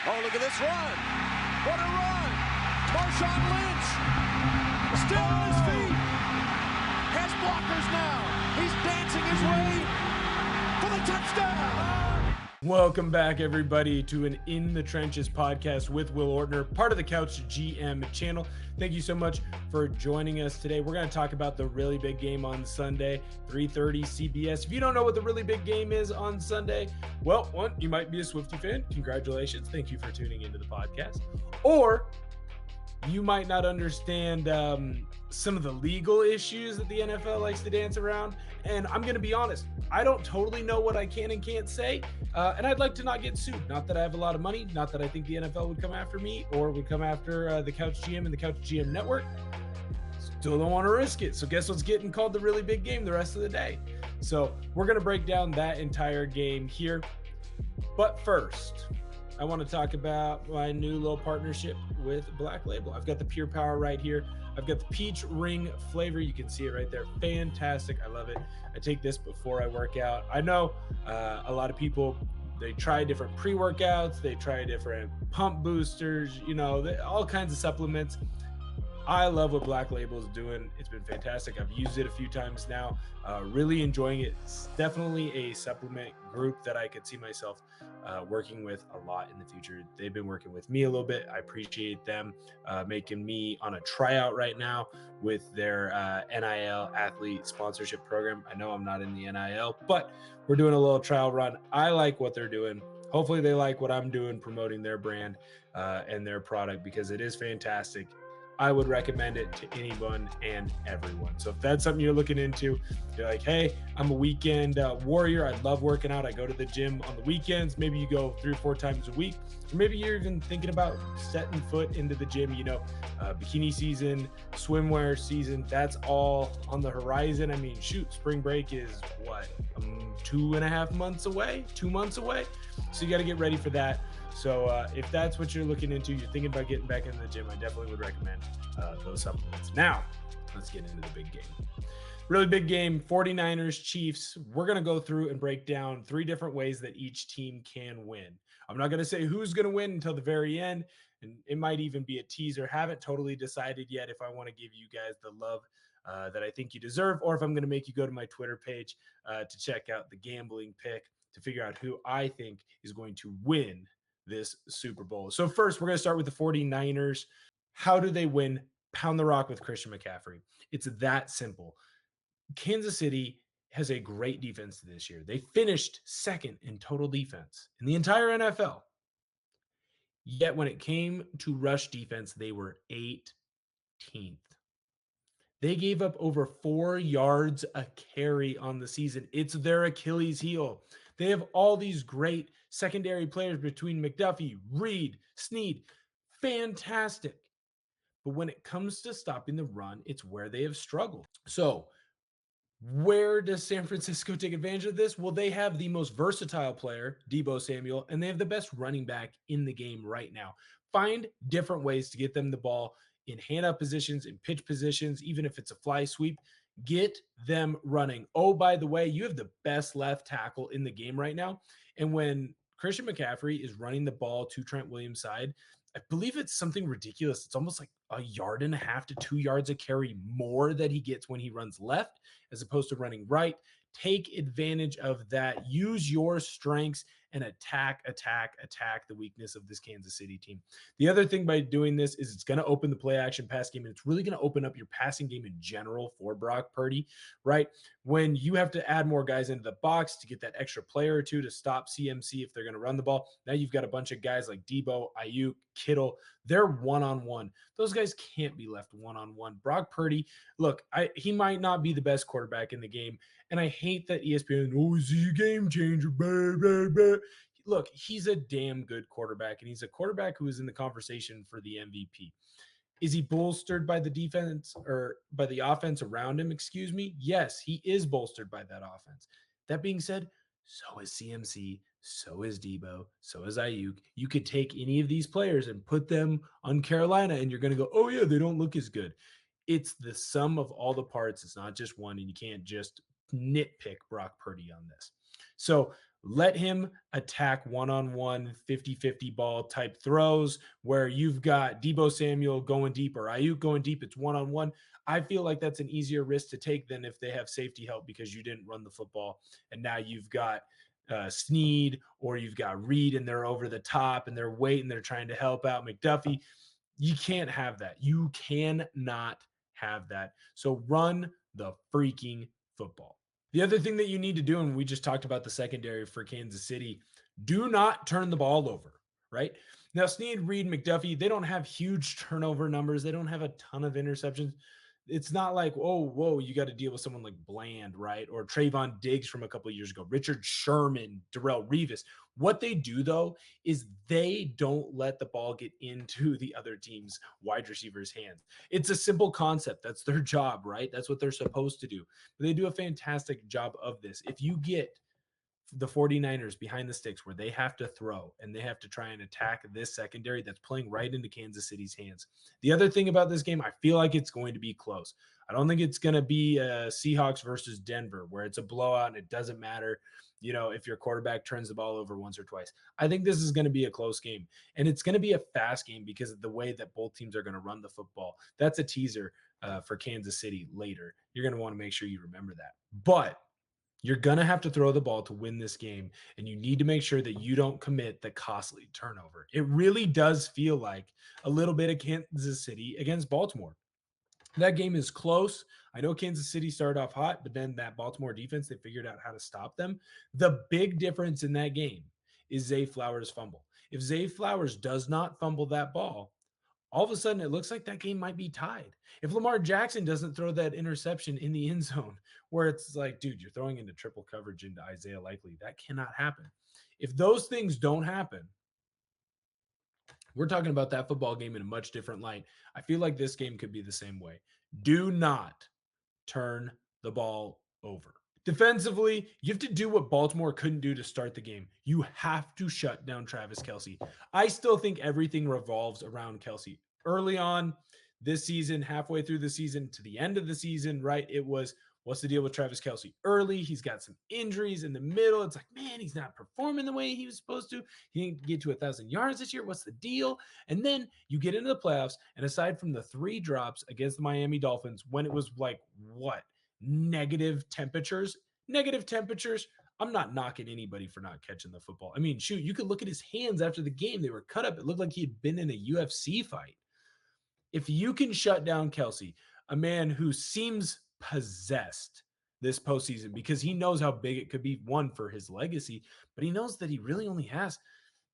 Oh, look at this run. What a run. Marshawn Lynch still on his feet. Has blockers now. He's dancing his way for the touchdown. Welcome back, everybody, to an In the Trenches podcast with Will Ortner, part of the Couch GM channel. Thank you so much for joining us today. We're going to talk about the really big game on Sunday, 3:30 CBS. If you don't know what the really big game is on Sunday, well, one, you might be a Swiftie fan. Congratulations. Thank you for tuning into the podcast. Or you might not understand some of the legal issues that the NFL likes to dance around. And I'm going to be honest, I don't totally know what I can and can't say. And I'd like to not get sued. Not that I have a lot of money, not that I think the NFL would come after me or would come after the Couch GM and the Couch GM network. Still don't want to risk it. So guess what's getting called the really big game the rest of the day? So we're going to break down that entire game here. But first, I want to talk about my new little partnership with Black Label. I've got the Pure Power right here. I've got the peach ring flavor. You can see it right there. Fantastic. I love it. I take this before I work out. I know a lot of people, they try different pre-workouts. They try different pump boosters, all kinds of supplements. I love what Black Label is doing. It's been fantastic. I've used it a few times now. Really enjoying it. It's definitely a supplement group that I could see myself working with a lot in the future. They've been working with me a little bit. I appreciate them making me on a tryout right now with their NIL athlete sponsorship program. I know I'm not in the NIL, but we're doing a little trial run. I like what they're doing. Hopefully they like what I'm doing, promoting their brand and their product, because it is fantastic. I would recommend it to anyone and everyone. So if that's something you're looking into, you're like, hey, I'm a weekend warrior. I love working out. I go to the gym on the weekends. Maybe you go 3 or 4 times a week. Or maybe you're even thinking about setting foot into the gym, bikini season, swimwear season, that's all on the horizon. I mean, shoot, spring break is what, 2.5 months away, 2 months away. So you got to get ready for that. So if that's what you're looking into, you're thinking about getting back into the gym, I definitely would recommend those supplements. Now, let's get into the big game. Really big game, 49ers, Chiefs. We're going to go through and break down 3 different ways that each team can win. I'm not going to say who's going to win until the very end, and it might even be a teaser. Haven't totally decided yet if I want to give you guys the love that I think you deserve, or if I'm going to make you go to my Twitter page to check out the gambling pick to figure out who I think is going to win this Super Bowl. So first, we're going to start with the 49ers. How do they win? Pound the rock with Christian McCaffrey. It's that simple. Kansas City has a great defense this year. They finished second in total defense in the entire NFL. Yet when it came to rush defense, they were 18th. They gave up over 4 yards a carry on the season. It's their Achilles heel. They have all these great secondary players between McDuffie, Reed, Snead. Fantastic. But when it comes to stopping the run, it's where they have struggled. So where does San Francisco take advantage of this? Well, they have the most versatile player, Deebo Samuel, and they have the best running back in the game right now. Find different ways to get them the ball in hand-up positions, in pitch positions, even if it's a fly sweep. Get them running. Oh, by the way, you have the best left tackle in the game right now. And when Christian McCaffrey is running the ball to Trent Williams' side, I believe it's something ridiculous. It's almost like 1.5 yards to 2 yards a carry more that he gets when he runs left as opposed to running right. Take advantage of that. Use your strengths and attack the weakness of this Kansas City team. The other thing by doing this is it's going to open the play action pass game, and it's really going to open up your passing game in general for Brock Purdy, right? When you have to add more guys into the box to get that extra player or two to stop CMC if they're going to run the ball, now you've got a bunch of guys like Deebo, Ayuk, Kittle. They're one-on-one. Those guys can't be left one-on-one. Brock Purdy, look, he might not be the best quarterback in the game, and I hate that ESPN, is he a game changer, baby. Look, he's a damn good quarterback, and he's a quarterback who is in the conversation for the MVP. Is he bolstered by the defense or by the offense around him? Excuse me. Yes, he is bolstered by that offense. That being said, so is CMC, so is Deebo, so is Ayuk. You could take any of these players and put them on Carolina, and you're going to go, oh, yeah, they don't look as good. It's the sum of all the parts. It's not just one, and you can't just nitpick Brock Purdy on this. So Let him attack one-on-one 50-50 ball type throws where you've got Debo Samuel going deep or Ayuk going deep. It's one-on-one. I feel like that's an easier risk to take than if they have safety help because you didn't run the football. And now you've got Snead or you've got Reed and they're over the top and they're waiting. They're trying to help out McDuffie. You can't have that. You cannot have that. So run the freaking football. The other thing that you need to do, and we just talked about the secondary for Kansas City, do not turn the ball over, right? Now, Snead, Reed, McDuffie, they don't have huge turnover numbers. They don't have a ton of interceptions. It's not like, oh, whoa, you got to deal with someone like Bland, right? Or Trayvon Diggs from a couple of years ago, Richard Sherman, Darrell Revis. What they do, though, is they don't let the ball get into the other team's wide receivers' hands. It's a simple concept. That's their job, right? That's what they're supposed to do. But they do a fantastic job of this. If you get the 49ers behind the sticks where they have to throw and they have to try and attack this secondary that's playing right into Kansas City's hands. The other thing about this game, I feel like it's going to be close. I don't think it's going to be Seahawks versus Denver where it's a blowout and it doesn't matter, if your quarterback turns the ball over once or twice. I think this is going to be a close game and it's going to be a fast game because of the way that both teams are going to run the football. That's a teaser for Kansas City later. You're going to want to make sure you remember that. But you're going to have to throw the ball to win this game, and you need to make sure that you don't commit the costly turnover. It really does feel like a little bit of Kansas City against Baltimore. That game is close. I know Kansas City started off hot, but then that Baltimore defense, they figured out how to stop them. The big difference in that game is Zay Flowers' fumble. If Zay Flowers does not fumble that ball, all of a sudden it looks like that game might be tied. If Lamar Jackson doesn't throw that interception in the end zone, where it's like, dude, you're throwing into triple coverage into Isaiah Likely, that cannot happen. If those things don't happen, we're talking about that football game in a much different light. I feel like this game could be the same way. Do not turn the ball over. Defensively, you have to do what Baltimore couldn't do to start the game. You have to shut down Travis Kelce. I still think everything revolves around Kelce. Early on this season, halfway through the season to the end of the season, right? It was, what's the deal with Travis Kelce? Early, he's got some injuries. In the middle, it's like, man, he's not performing the way he was supposed to. He didn't get to 1,000 yards this year. What's the deal? And then you get into the playoffs, and aside from the 3 drops against the Miami Dolphins, when it was like, what? Negative temperatures. I'm not knocking anybody for not catching the football. I mean, shoot, you could look at his hands after the game. They were cut up. It looked like he had been in a UFC fight. If you can shut down Kelce, a man who seems possessed this postseason because he knows how big it could be, one, for his legacy, but he knows that he really only has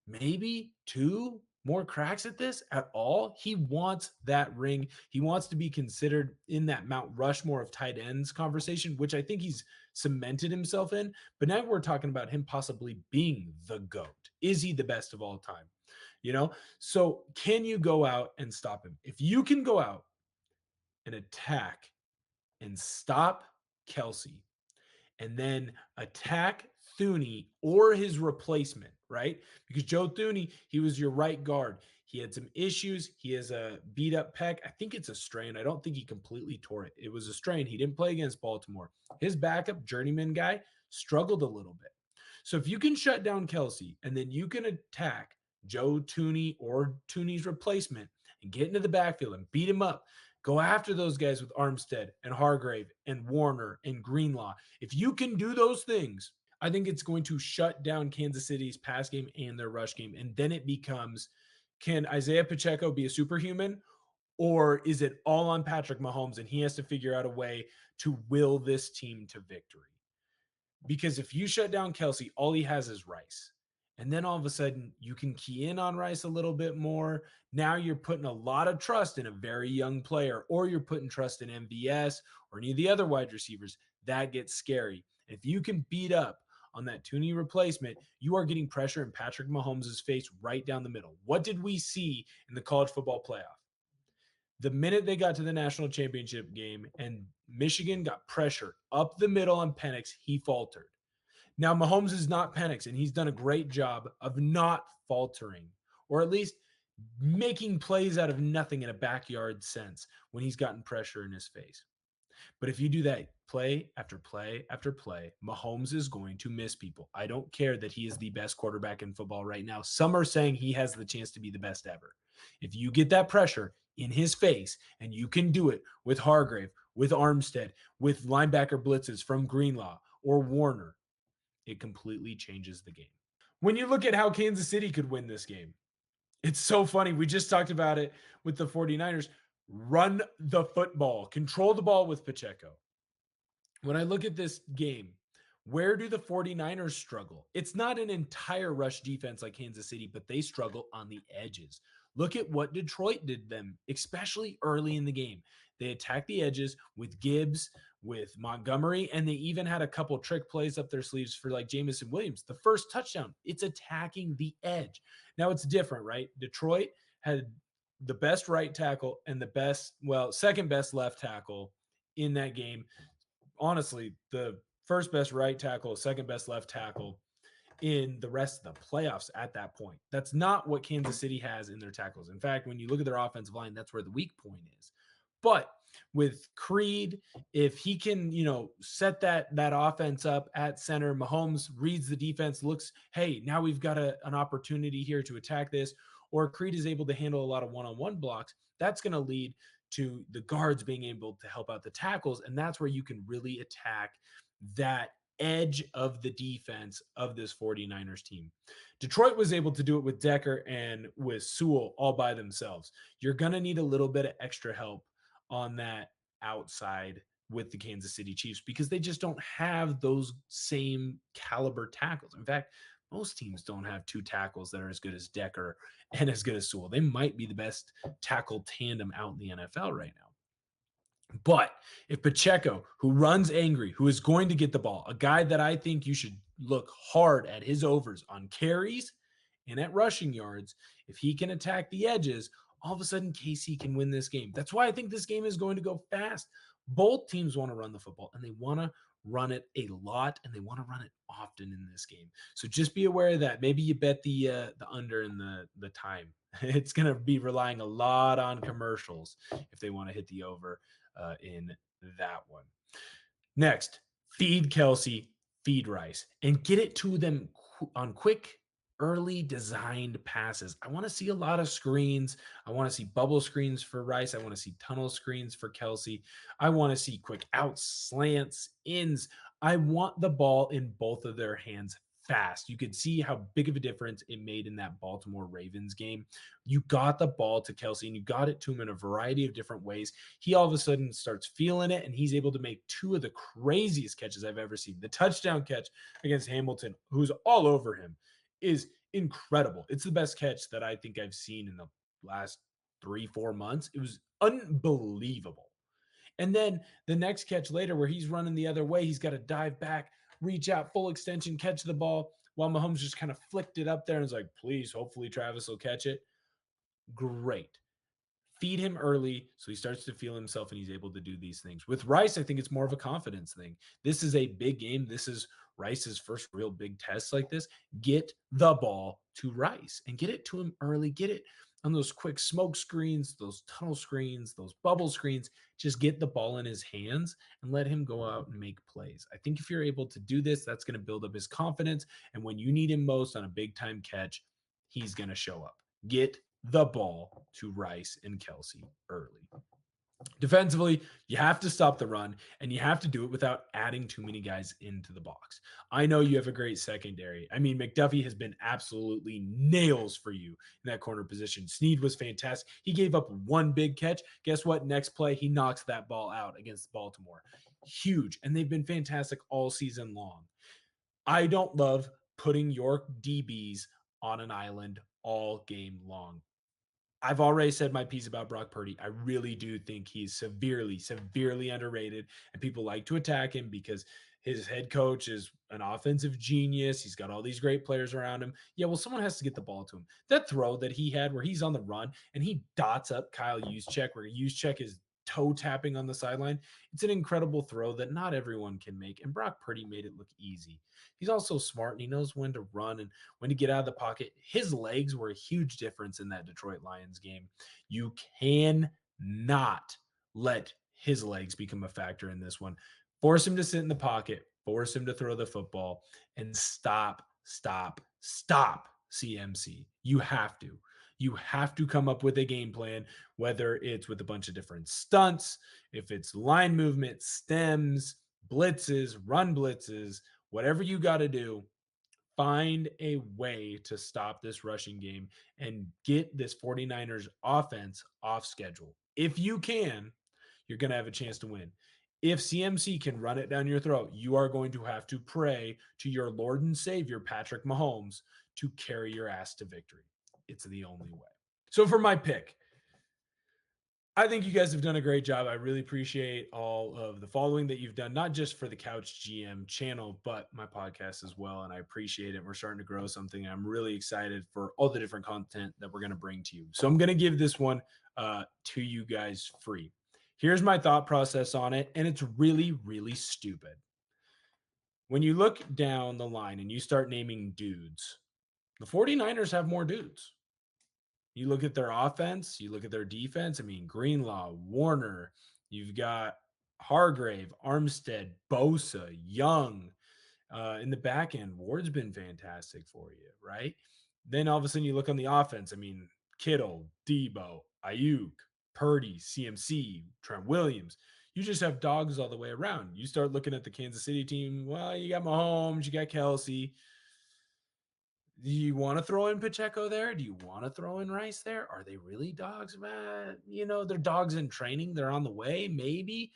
maybe 2 more cracks at this at all. He wants that ring. He wants to be considered in that Mount Rushmore of tight ends conversation, which I think he's cemented himself in. But now we're talking about him possibly being the GOAT. Is he the best of all time? So can you go out and stop him? If you can go out and attack and stop Kelce and then attack Thuney or his replacement, right? Because Joe Thuney, he was your right guard. He had some issues. He has a beat up pec. I think it's a strain. I don't think he completely tore it. It was a strain. He didn't play against Baltimore. His backup journeyman guy struggled a little bit. So if you can shut down Kelce and then you can attack Joe Thuney or Thuney's replacement and get into the backfield and beat him up, go after those guys with Armstead and Hargrave and Warner and Greenlaw. If you can do those things, I think it's going to shut down Kansas City's pass game and their rush game. And then it becomes, can Isaiah Pacheco be a superhuman? Or is it all on Patrick Mahomes and he has to figure out a way to will this team to victory? Because if you shut down Kelce, all he has is Rice. And then all of a sudden you can key in on Rice a little bit more. Now you're putting a lot of trust in a very young player, or you're putting trust in MVS or any of the other wide receivers. That gets scary. If you can beat up on that Thuney replacement, you are getting pressure in Patrick Mahomes' face right down the middle. What did we see in the college football playoff? The minute they got to the national championship game and Michigan got pressure up the middle on Penix, he faltered. Now, Mahomes is not Penix, and he's done a great job of not faltering, or at least making plays out of nothing in a backyard sense when he's gotten pressure in his face. But if you do that play after play after play, Mahomes is going to miss people. I don't care that he is the best quarterback in football right now. Some are saying he has the chance to be the best ever. If you get that pressure in his face, and you can do it with Hargrave, with Armstead, with linebacker blitzes from Greenlaw or Warner, it completely changes the game. When you look at how Kansas City could win this game, it's so funny. We just talked about it with the 49ers. Run the football, control the ball with Pacheco. When I look at this game, where do the 49ers struggle? It's not an entire rush defense like Kansas City, but they struggle on the edges. Look at what Detroit did them, especially early in the game. They attacked the edges with Gibbs, with Montgomery, and they even had a couple trick plays up their sleeves for like Jameson Williams. The first touchdown, it's attacking the edge. Now it's different, right? Detroit had the best right tackle and the best, well, second best left tackle in that game. Honestly, the first best right tackle, second best left tackle in the rest of the playoffs at that point. That's not what Kansas City has in their tackles. In fact, when you look at their offensive line, that's where the weak point is. But with Creed, if he can, set that offense up at center, Mahomes reads the defense, looks, hey, now we've got an opportunity here to attack this, or Creed is able to handle a lot of one-on-one blocks, that's going to lead to the guards being able to help out the tackles. And that's where you can really attack that edge of the defense of this 49ers team. Detroit was able to do it with Decker and with Sewell all by themselves. You're going to need a little bit of extra help on that outside with the Kansas City Chiefs because they just don't have those same caliber tackles. In fact, most teams don't have two tackles that are as good as Decker and as good as Sewell. They might be the best tackle tandem out in the NFL right now. But if Pacheco, who runs angry, who is going to get the ball, a guy that I think you should look hard at his overs on carries and at rushing yards, if he can attack the edges, all of a sudden KC can win this game. That's why I think this game is going to go fast. Both teams want to run the football and they want to run it a lot and they want to run it often in this game. So just be aware of that. Maybe you bet the under in the time. It's going to be relying a lot on commercials if they want to hit the over in that one. Next, feed Kelce, feed Rice, and get it to them on quick, early designed passes. I want to see a lot of screens. I want to see bubble screens for Rice. I want to see tunnel screens for Kelce. I want to see quick outs, slants, ins. I want the ball in both of their hands fast. You could see how big of a difference it made in that Baltimore Ravens game. You got the ball to Kelce and you got it to him in a variety of different ways. He all of a sudden starts feeling it and he's able to make two of the craziest catches I've ever seen. The touchdown catch against Hamilton, who's all over him, is incredible. It's the best catch that I think I've seen in the last 3-4 months. It was unbelievable. And then the next catch later where he's running the other way, he's got to dive back, reach out, full extension, catch the ball while Mahomes just kind of flicked it up there and was like, please, hopefully Travis will catch it. Great. Feed him early so he starts to feel himself and he's able to do these things. With Rice, I think it's more of a confidence thing. This is a big game. This is Rice's first real big test like this. Get the ball to Rice and get it to him early. Get it on those quick smoke screens, those tunnel screens, those bubble screens. Just get the ball in his hands and let him go out and make plays. I think if you're able to do this, that's going to build up his confidence. And when you need him most on a big time catch, he's going to show up. Get the ball to Rice and Kelce early. Defensively, you have to stop the run and you have to do it without adding too many guys into the box. I know you have a great secondary. I mean, McDuffie has been absolutely nails for you in that corner position. Snead was fantastic. He gave up one big catch. Guess what? Next play, he knocks that ball out against Baltimore. Huge. And they've been fantastic all season long. I don't love putting your DBs on an island all game long. I've already said my piece about Brock Purdy. I really do think he's severely, severely underrated, and people like to attack him because his head coach is an offensive genius. He's got all these great players around him. Yeah, well, someone has to get the ball to him. That throw that he had where he's on the run and he dots up Kyle Juszczyk, where Juszczyk is toe tapping on the sideline. It's an incredible throw that not everyone can make, and Brock Purdy made it look easy. He's also smart and he knows when to run and when to get out of the pocket. His legs were a huge difference in that Detroit Lions game. You cannot let his legs become a factor in this one. Force him to sit in the pocket, force him to throw the football, and stop CMC. You have to. You have to come up with a game plan, whether it's with a bunch of different stunts, if it's line movement, stems, blitzes, run blitzes, whatever you got to do. Find a way to stop this rushing game and get this 49ers offense off schedule. If you can, you're going to have a chance to win. If CMC can run it down your throat, you are going to have to pray to your Lord and Savior, Patrick Mahomes, to carry your ass to victory. It's the only way. So for my pick, I think you guys have done a great job. I really appreciate all of the following that you've done, not just for the Couch GM channel, but my podcast as well. And I appreciate it. We're starting to grow something. I'm really excited for all the different content that we're going to bring to you. So I'm going to give this one to you guys free. Here's my thought process on it. And it's really, really stupid. When you look down the line and you start naming dudes, the 49ers have more dudes. You look at their offense, you look at their defense. I mean, Greenlaw, Warner, you've got Hargrave, Armstead, Bosa, Young. In the back end, Ward's been fantastic for you, right? Then all of a sudden you look on the offense. I mean, Kittle, Debo, Ayuk, Purdy, CMC, Trent Williams. You just have dogs all the way around. You start looking at the Kansas City team. Well, you got Mahomes, you got Kelsey. Do you want to throw in Pacheco there? Do you want to throw in Rice there? Are they really dogs, man? They're dogs in training. They're on the way, maybe.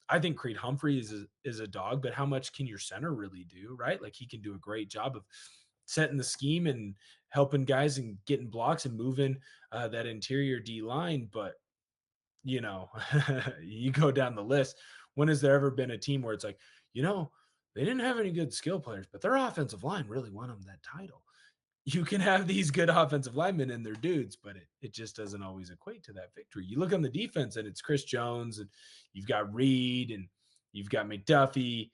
I think Creed Humphrey is a dog, but how much can your center really do, right? Like he can do a great job of setting the scheme and helping guys and getting blocks and moving that interior D line. But, you go down the list. When has there ever been a team where it's like, they didn't have any good skill players, but their offensive line really won them that title? You can have these good offensive linemen and they're dudes, but it just doesn't always equate to that victory. You look on the defense and it's Chris Jones and you've got Reed and you've got McDuffie,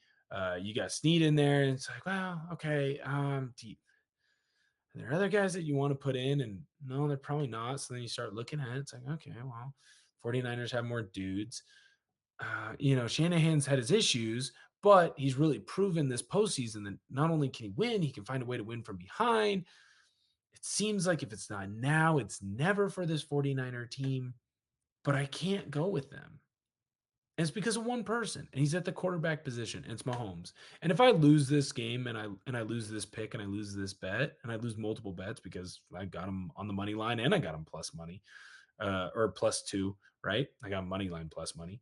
you got Snead in there. And it's like, well, okay. Are there other guys that you want to put in? And no, they're probably not. So then you start looking at it. It's like, okay, well, 49ers have more dudes. Shanahan's had his issues, but he's really proven this postseason that not only can he win, he can find a way to win from behind. It seems like if it's not now, it's never for this 49er team, but I can't go with them. And it's because of one person, and he's at the quarterback position, and it's Mahomes. And if I lose this game and I lose this pick and I lose this bet and I lose multiple bets because I got him on the money line and I got him plus money or +2, right? I got money line plus money.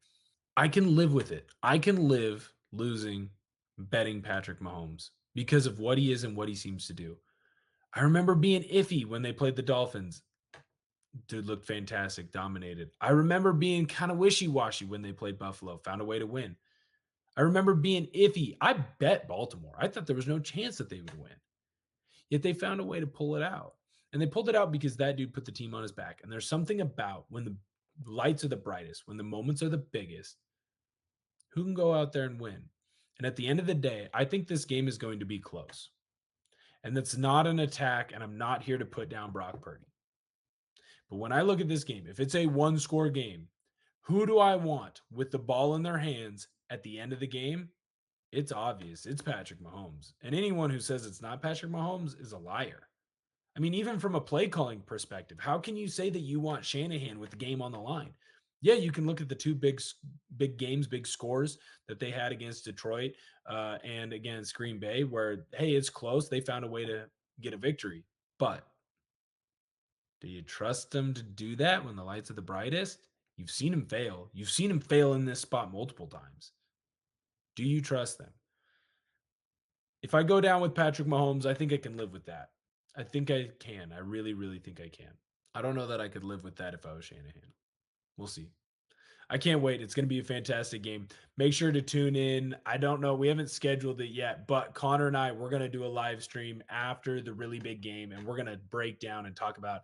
I can live with it. I can live losing betting Patrick Mahomes because of what he is and what he seems to do. I remember being iffy when they played the Dolphins. Dude looked fantastic, dominated. I remember being kind of wishy-washy when they played Buffalo, found a way to win. I remember being iffy. I bet Baltimore. I thought there was no chance that they would win. Yet they found a way to pull it out. And they pulled it out because that dude put the team on his back. And there's something about when the lights are the brightest, when the moments are the biggest, who can go out there and win? And at the end of the day, I think this game is going to be close. And that's not an attack, and I'm not here to put down Brock Purdy. But when I look at this game, if it's a one-score game, who do I want with the ball in their hands at the end of the game? It's obvious. It's Patrick Mahomes. And anyone who says it's not Patrick Mahomes is a liar. I mean, even from a play calling perspective, how can you say that you want Shanahan with the game on the line? Yeah, you can look at the two big games, big scores that they had against Detroit and against Green Bay, where, hey, it's close. They found a way to get a victory. But do you trust them to do that when the lights are the brightest? You've seen him fail. You've seen him fail in this spot multiple times. Do you trust them? If I go down with Patrick Mahomes, I think I can live with that. I think I can. I really, really think I can. I don't know that I could live with that if I was Shanahan. We'll see. I can't wait. It's going to be a fantastic game. Make sure to tune in. I don't know. We haven't scheduled it yet, but Connor and I, we're going to do a live stream after the really big game, and we're going to break down and talk about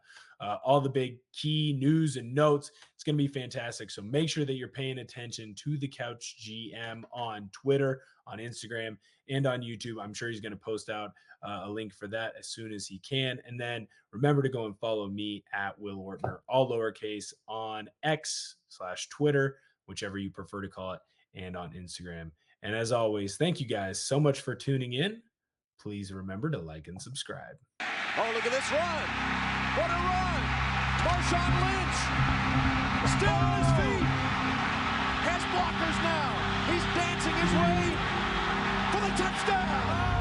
all the big key news and notes. It's going to be fantastic. So make sure that you're paying attention to the Couch GM on Twitter, on Instagram, and on YouTube. I'm sure he's going to post out a link for that as soon as he can. And then remember to go and follow me at Will Ortner, all lowercase, on X/Twitter whichever you prefer to call it, and on Instagram. And as always, thank you guys so much for tuning in. Please remember to like and subscribe. Oh, look at this run. What a run. Marshawn Lynch still on his feet. Has blockers now. He's dancing his way for the touchdown.